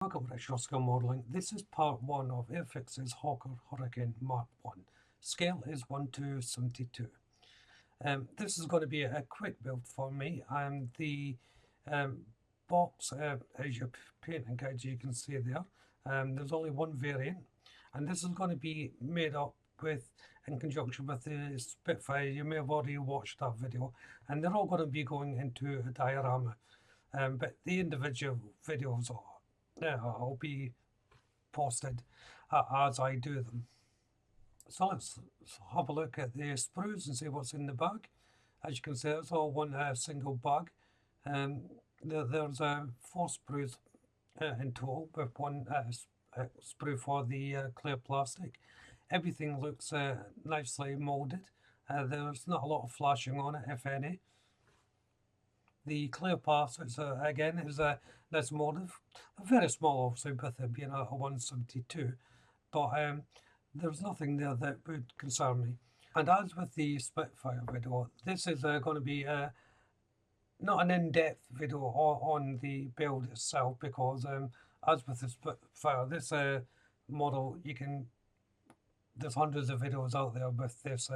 Welcome to Retro Scale Modeling. This is part 1 of Airfix's Hawker Hurricane Mark 1. Scale is 1 to 72. This is going to be a quick build for me. The box is your painting guide, you can see there. There's only one variant, and this is going to be made up in conjunction with the Spitfire. You may have already watched that video, and they're all going to be going into a diorama. But the individual videos I'll be posted as I do them. So let's have a look at the sprues and see what's in the bag. As you can see, it's all one single bag. There's 4 sprues in total, with one sprue for the clear plastic. Everything looks nicely moulded. There's not a lot of flashing on it, if any. The clear part, again, is less motive. Very small, obviously, with it being a 172, but there's nothing there that would concern me. And as with the Spitfire video, this is going to be not an in-depth video on the build itself, because as with the Spitfire, this model, there's hundreds of videos out there with this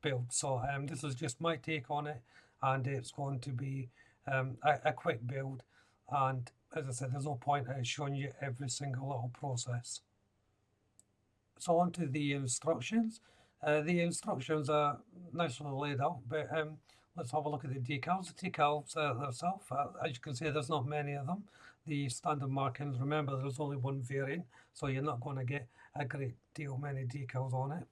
build, so this is just my take on it, and it's going to be a quick build. And as I said, there's no point in showing you every single little process. So on to the instructions. The instructions are nicely laid out, but let's have a look at the decals. The decals themselves, as you can see, there's not many of them. The standard markings, remember, there's only one variant, so you're not going to get a great deal many decals on it.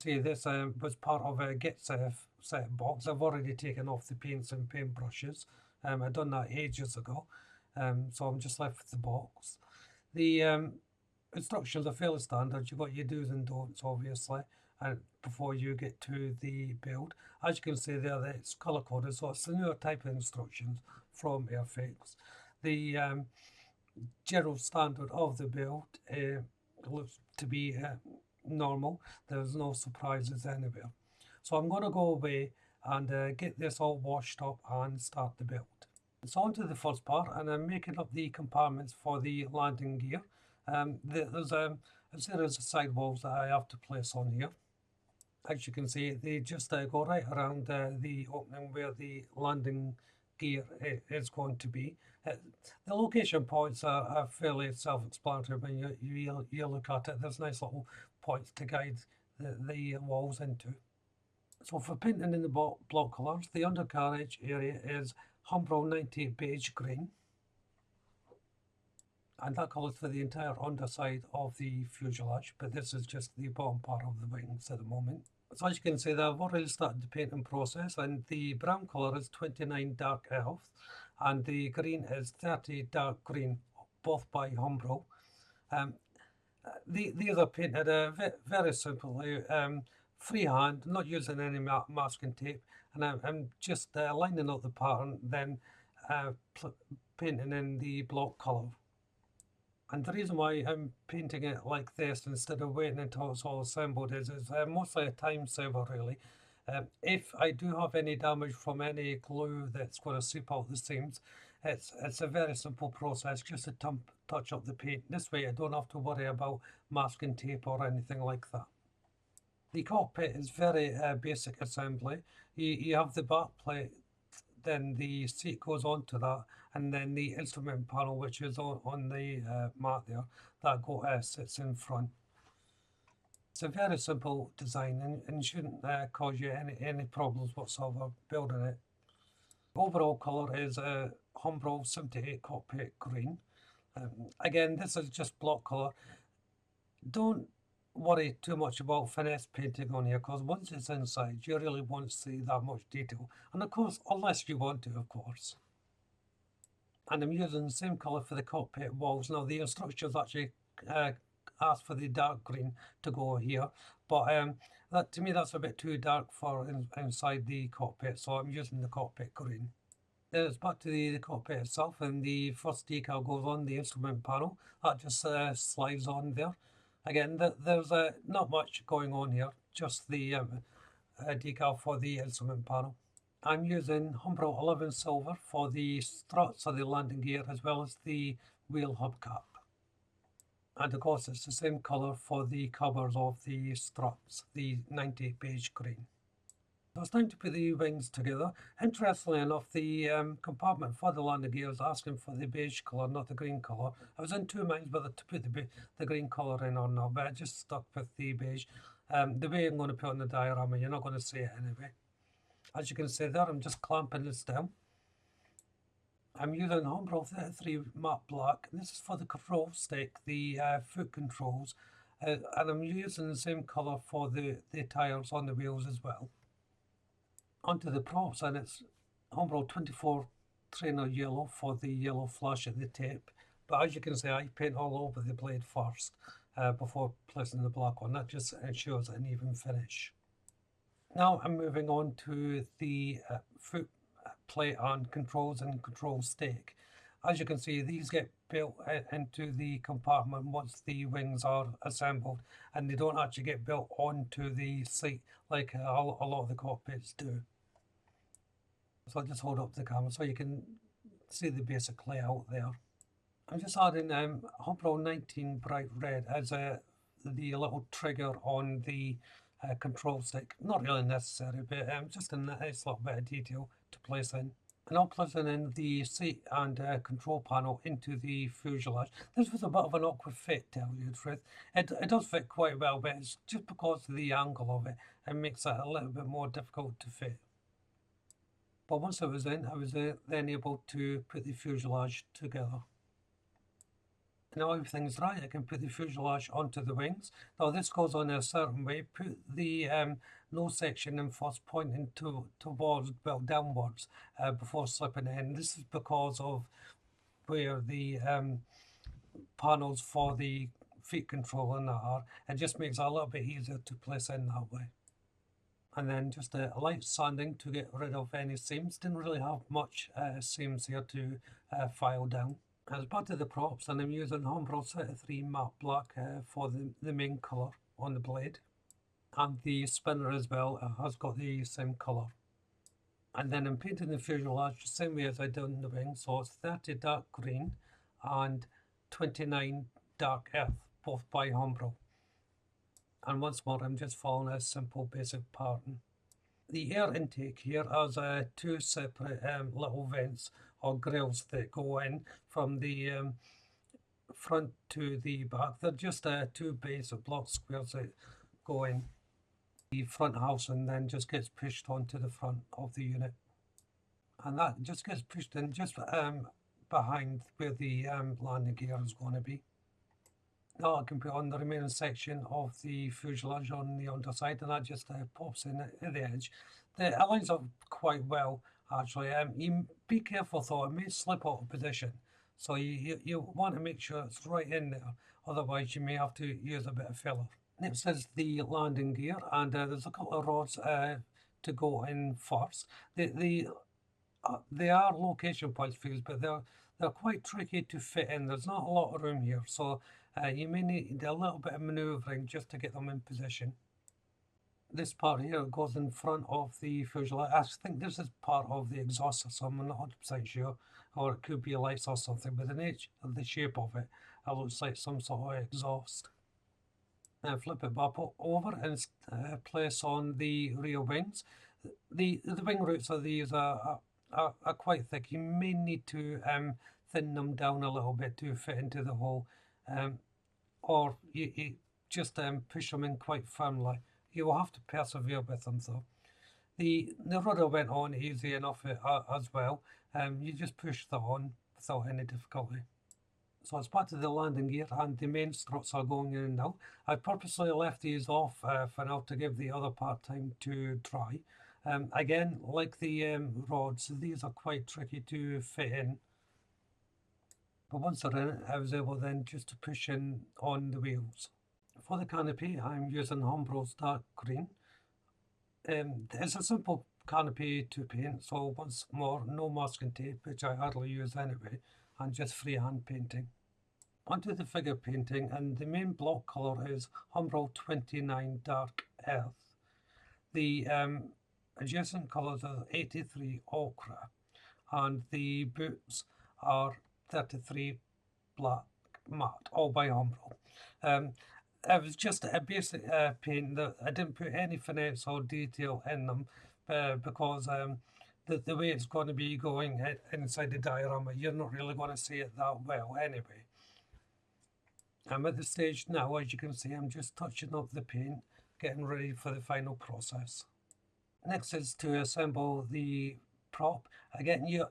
See, this was part of a get set box. I've already taken off the paints and paintbrushes. I'd done that ages ago, so I'm just left with the box. The instructions are fairly standard. You've got your do's and don'ts, obviously, and before you get to the build. As you can see there, it's color coded, so it's the newer type of instructions from Airfix. The general standard of the build looks to be normal. There's no surprises anywhere. So I'm going to go away and get this all washed up and start the build. So on to the first part, and I'm making up the compartments for the landing gear. There's a series of sidewalls that I have to place on here. As you can see, they just go right around the opening where the landing gear is going to be. The location points are fairly self-explanatory when you look at it. There's nice little points to guide the walls into. So for painting in the block colours, the undercarriage area is Humbrol 98 beige green, and that colours for the entire underside of the fuselage, but this is just the bottom part of the wings at the moment. So as you can see, I've already started the painting process, and the brown colour is 29 dark elf, and the green is 30 dark green, both by Humbrol. These are painted very simply, freehand, not using any masking tape, and I'm just lining up the pattern, then painting in the block colour. And the reason why I'm painting it like this instead of waiting until it's all assembled is mostly a time saver, really. If I do have any damage from any glue that's going to seep out the seams, it's a very simple process, just to touch up the paint. This way I don't have to worry about masking tape or anything like that. The cockpit is very basic assembly. You have the back plate, then the seat goes onto that, and then the instrument panel, which is on the mat there, that sits in front. It's a very simple design, and shouldn't cause you any problems whatsoever building it. Overall colour is Humbrol 78 cockpit green. Again, this is just block colour. Don't worry too much about finesse painting on here, because once it's inside, you really won't see that much detail, and of course, unless you want to, of course. And I'm using the same colour for the cockpit walls. Now the instructions actually ask for the dark green to go here, but that, to me, that's a bit too dark for inside the cockpit, so I'm using the cockpit green. Then it's back to the cockpit itself, and the first decal goes on the instrument panel. That just slides on there. Again, there's not much going on here, just the decal for the instrument panel. I'm using Umbro 11 Silver for the struts of the landing gear as well as the wheel hubcap. And of course it's the same colour for the covers of the struts, the 90 beige green. So it's time to put the wings together. Interestingly enough, the compartment for the landing gear is asking for the beige colour, not the green colour. I was in two minds whether to put the green colour in or not, but I just stuck with the beige. The way I'm going to put on the diorama, you're not going to see it anyway. As you can see there, I'm just clamping this down. I'm using Umbro 33 matte black. This is for the control stick, the foot controls, and I'm using the same colour for the tyres on the wheels as well. Onto the props, and it's Umbro 24 trainer yellow for the yellow flash at the tip. But as you can see, I paint all over the blade first before placing the black one. That just ensures an even finish. Now I'm moving on to the foot plate and controls and control stick. As you can see, these get built into the compartment once the wings are assembled, and they don't actually get built onto the seat like a lot of the cockpits do. So I'll just hold up the camera so you can see the basic layout there. I'm just adding Umbro 19 bright red as the little trigger on the control stick. Not really necessary, but just a nice little bit of detail to place in. And I'm placing in the seat and control panel into the fuselage. This was a bit of an awkward fit, to tell you the truth. It does fit quite well, but it's just because of the angle of it, it makes it a little bit more difficult to fit. But once it was in, I was then able to put the fuselage together. Now everything's right, I can put the fuselage onto the wings. Now this goes on a certain way. Put the nose section in first, pointing towards, well, downwards before slipping it in. This is because of where the panels for the feet control and that are. It just makes it a little bit easier to place in that way. And then just a light sanding to get rid of any seams. Didn't really have much seams here to file down. As part of the props, and I'm using Umbro 33 matte black for the main colour on the blade. And the spinner as well has got the same colour. And then I'm painting the fuselage the same way as I did on the wing, so it's 30 dark green and 29 dark earth, both by Umbro. And once more, I'm just following a simple basic pattern. The air intake here has two separate little vents or grills that go in from the front to the back. They're just two basic block squares that go in the front house and then just gets pushed onto the front of the unit. And that just gets pushed in just behind where the landing gear is going to be. Now I can put on the remaining section of the fuselage on the underside, and that just pops in at the edge. It lines up quite well, actually. You be careful though, it may slip out of position. So you want to make sure it's right in there, otherwise you may have to use a bit of filler. Next is the landing gear, and there's a couple of rods to go in first. They are location points for these, but they're quite tricky to fit in. There's not a lot of room here, so you may need a little bit of manoeuvring just to get them in position. This part here goes in front of the fuselage. I think this is part of the exhaust system. I'm not 100% sure, or it could be a lights or something, but the shape of it, it looks like some sort of exhaust. Now flip it back over and place on the rear wings. The wing roots of these are quite thick. You may need to thin them down a little bit to fit into the hole, or you just push them in quite firmly. You will have to persevere with them though. The rudder went on easy enough as well. You just push that on without any difficulty. So it's part of the landing gear, and the main struts are going in now. I purposely left these off for now to give the other part time to dry. Again, like the rods, these are quite tricky to fit in. But once they're in, I was able then just to push in on the wheels. For the canopy, I'm using Umbro's dark green. It's a simple canopy to paint, so once more, no masking tape, which I hardly use anyway, and just freehand painting. Onto the figure painting, and the main block colour is Umbro 29 dark earth. The adjacent colours are 83 ochre, and the boots are 33 black matte, all by Umbro. It was just a basic paint that I didn't put any finesse or detail in them because the way it's going to be going inside the diorama, you're not really going to see it that well anyway. I'm at the stage now, as you can see, I'm just touching up the paint, getting ready for the final process. Next is to assemble the prop. Again, you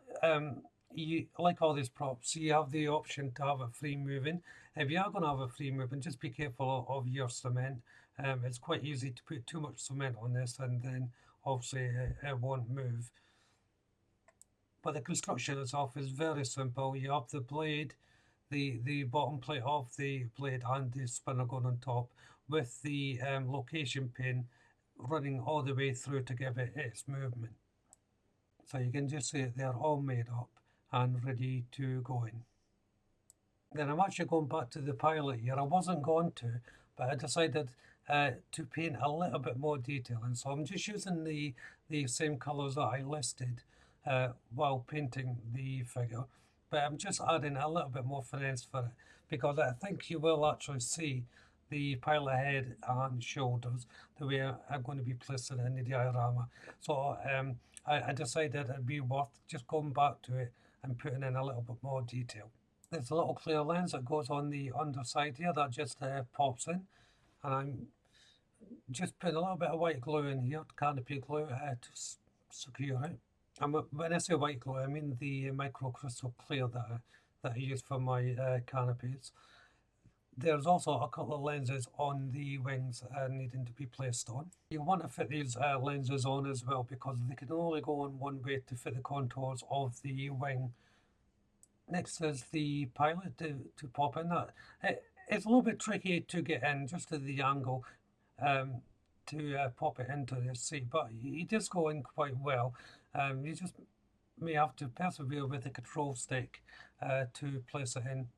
like all these props, you have the option to have it free moving. If you are going to have a free moving, just be careful of your cement. It's quite easy to put too much cement on this, and then obviously it won't move. But the construction itself is very simple. You have the blade, the bottom plate of the blade and the spinner going on top, with the location pin running all the way through to give it its movement. So you can just see they're all made up and ready to go in. Then I'm actually going back to the pilot here. I wasn't going to, but I decided to paint a little bit more detail, and so I'm just using the same colours that I listed while painting the figure, but I'm just adding a little bit more finesse for it, because I think you will actually see the pilot head and shoulders the way I'm going to be placing it in the diorama. So I decided it'd be worth just going back to it and putting in a little bit more detail. There's a little clear lens that goes on the underside here that just pops in, and I'm just putting a little bit of white glue in here, canopy glue, to secure it. And when I say white glue, I mean the micro crystal clear that I use for my canopies. There's also a couple of lenses on the wings needing to be placed on. You want to fit these lenses on as well, because they can only go on one way to fit the contours of the wing. Next is the pilot to pop in. It's a little bit tricky to get in just at the angle to pop it into the seat, but he does go in quite well. You just may have to persevere with the control stick to place it in.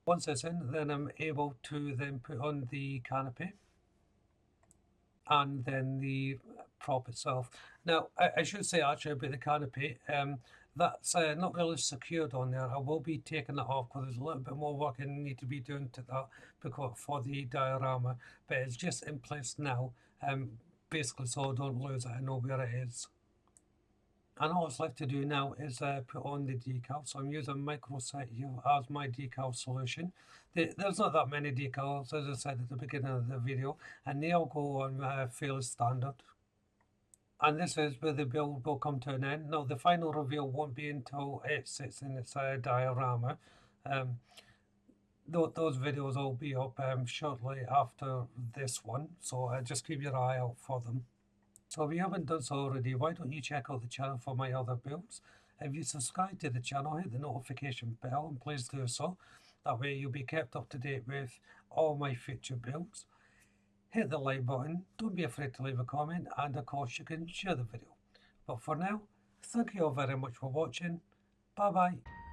Once it's in, then I'm able to then put on the canopy and then the prop itself. Now, I should say actually about the canopy, that's not really secured on there. I will be taking that off because there's a little bit more work I need to be doing to that because for the diorama, but it's just in place now, basically so I don't lose it, I know where it is. And all it's left to do now is put on the decal. So I'm using microset here as my decal solution. There's not that many decals, as I said at the beginning of the video, and they all go on fairly standard. And this is where the build will come to an end. Now, the final reveal won't be until it sits in its diorama. Those videos will be up shortly after this one, so just keep your eye out for them. So if you haven't done so already, why don't you check out the channel for my other builds? If you subscribe to the channel, hit the notification bell and please do so. That way you'll be kept up to date with all my future builds. Hit the like button, don't be afraid to leave a comment, and of course you can share the video. But for now, thank you all very much for watching. Bye bye.